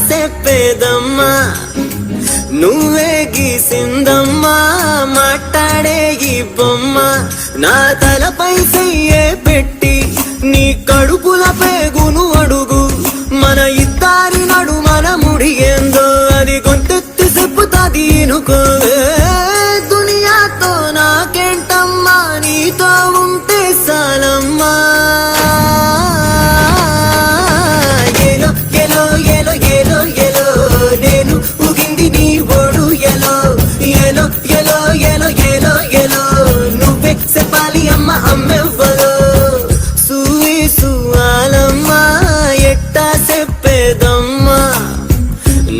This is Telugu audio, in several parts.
చెప్పేదమ్మా నువ్వే గీసిందమ్మా మాట్లాడే ఈ బొమ్మ నా తలపై చెయ్యే పెట్టి నీ కడుపుల పేగును అడుగు మన ఇద్దరి నడు మన ముడి ఏందో అది గొంతెత్తి చెప్పుతాది ఇనుకోవే దునియాతో నాకేంటమ్మా నీతో ఉంటే సాలమ్మా ఏలో ఏలో ఏలో ఏలో ఏలో నేను ఊగింది నీ ఓడు ఎలో ఏలో ఏలో ఏలో ఏలో ఏలో నువ్వే చెప్పాలి అమ్మ అమ్మెవ్వలో సూయి సువాలమ్మా ఎట్టా చెప్పేదమ్మా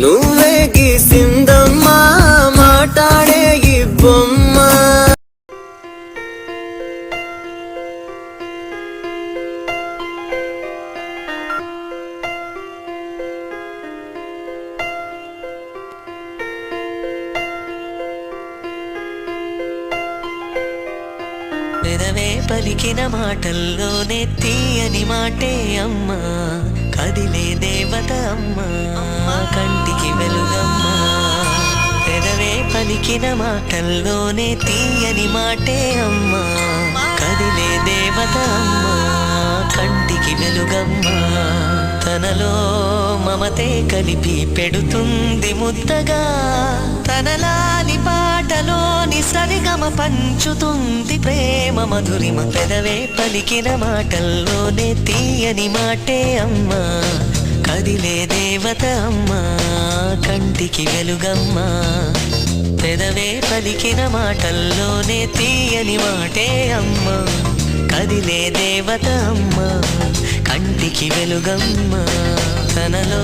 నువ్వే గీసిందమ్మా మాట్లాడే ఈ బొమ్మ పెదవే పలికిన మాటల్లోనే తీయని మాటే అమ్మా కదిలే దేవత అమ్మా కంటికి వెలుగమ్మా పెదవే పలికిన మాటల్లోనే తీయని మాటే అమ్మా కదిలే దేవత అమ్మా కంటికి వెలుగమ్మా తనలో మమతే కలిపి పెడుతుంది ముద్దగా తనలాలి పాటలోని సరిగమ పంచుతుంది ప్రేమ మధురిమ పెదవే పలికిన మాటల్లోనే తీయని మాటే అమ్మా కదిలే దేవత అమ్మా కంటికి వెలుగమ్మా పెదవే పలికిన మాటల్లోనే తీయని మాటే అమ్మా కదిలే దేవత అమ్మా కంటికి వెలుగమ్మా తనలో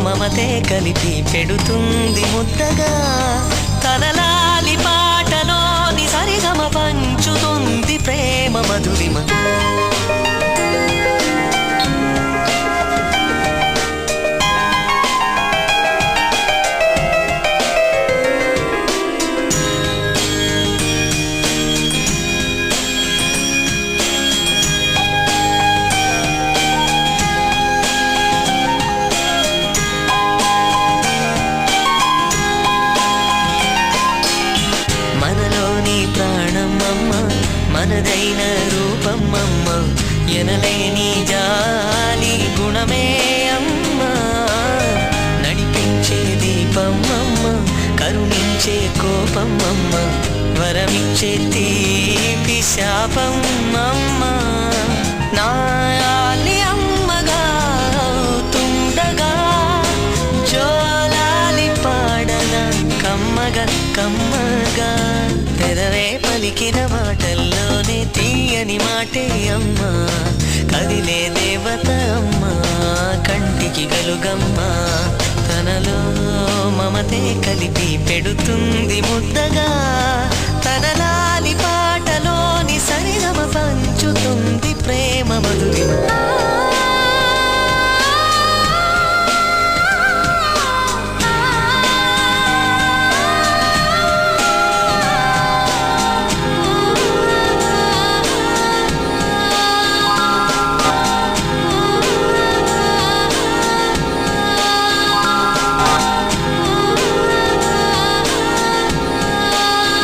మమతే కలిపి పెడుతుంది ముద్దగా తనలాలి పాటలోని సరిగమ పంచుతుంది ప్రేమ మధురిమ మనదైన రూపమ్మమ్మ ఎనలేని జాలి గుణమే అమ్మ నడిపించే దీపమ్మమ్మ కరుణించే కోపమ్మమ్మ వరమిచ్చే తీపి శాపమ్మమ్మ నాయాలి అమ్మగా తుండగా జోలాలి పాడన కమ్మగా కమ్మగా పెదవే పలికిన మాటల్లోనే తీయని మాటే అమ్మా కదిలే దేవత అమ్మా కంటికి వెలుగమ్మా తనలో మమతే కలిపి పెడుతుంది ముద్దగా తనలాలి పాటలోని సరిగమ పంచుతుంది ప్రేమ మధురిమ